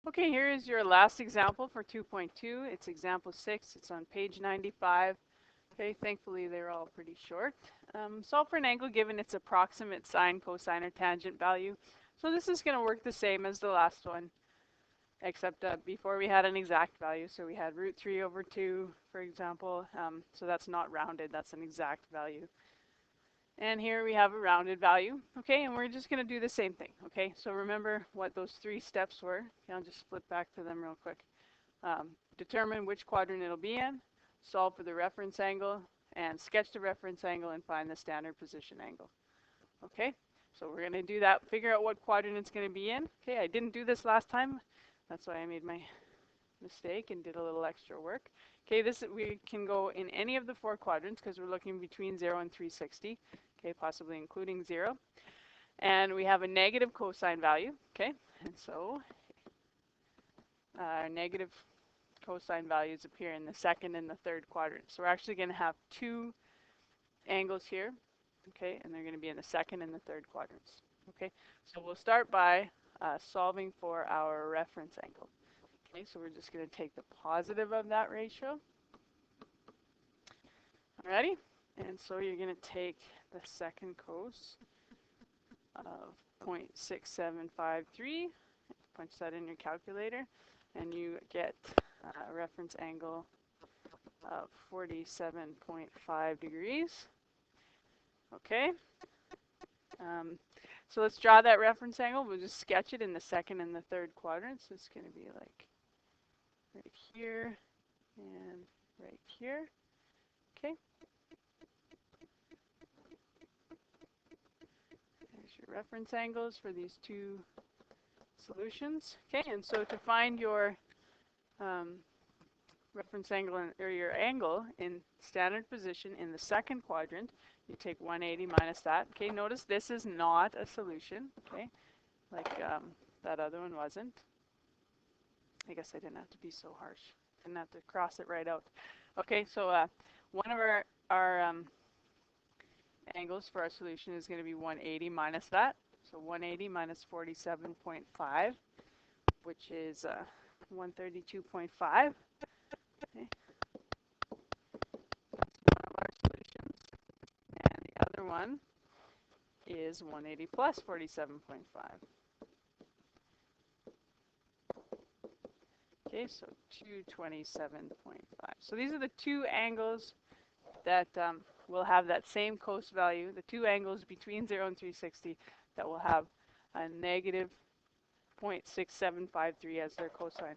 Okay, here is your last example for 2.2. It's example 6. It's on page 95. Okay, thankfully they're all pretty short. Solve for an angle given its approximate sine, cosine, or tangent value. So this is going to work the same as the last one, except before we had an exact value. So we had root 3 over 2, for example. So that's not rounded, that's an exact value. And here we have a rounded value, okay, and we're just going to do the same thing, okay? So remember what those 3 steps were. Okay, I'll just flip back to them real quick. Determine which quadrant it'll be in, solve for the reference angle, and sketch the reference angle and find the standard position angle, okay? So we're going to do that, figure out what quadrant it's going to be in. Okay, I didn't do this last time. That's why I made my mistake and did a little extra work. Okay, we can go in any of the 4 quadrants because we're looking between 0 and 360. Okay, possibly including 0. And we have a negative cosine value, okay? And so negative cosine values appear in the 2nd and the 3rd quadrant. So we're actually going to have 2 angles here, okay? And they're going to be in the 2nd and the 3rd quadrants, okay? So we'll start by solving for our reference angle. Okay, so we're just going to take the positive of that ratio. Alrighty? And so you're going to take the 2nd cos of 0.6753, punch that in your calculator, and you get a reference angle of 47.5 degrees. Okay. So let's draw that reference angle. We'll just sketch it in the 2nd and the 3rd quadrants. So it's going to be like right here and right here. Okay. There's your reference angles for these 2 solutions. Okay, and so to find your reference angle or your angle in standard position in the 2nd quadrant, you take 180 minus that. Okay, notice this is not a solution. Okay, like that other one wasn't. I guess I didn't have to be so harsh. Didn't have to cross it right out. Okay, so one of our angles for our solution is going to be 180 minus that. So 180 minus 47.5, which is 132.5. Okay. That's one of our solutions. And the other one is 180 plus 47.5. Okay, so 227.5. So these are the 2 angles that will have that same cos value, the 2 angles between 0 and 360 that will have a negative 0.6753 as their cosine.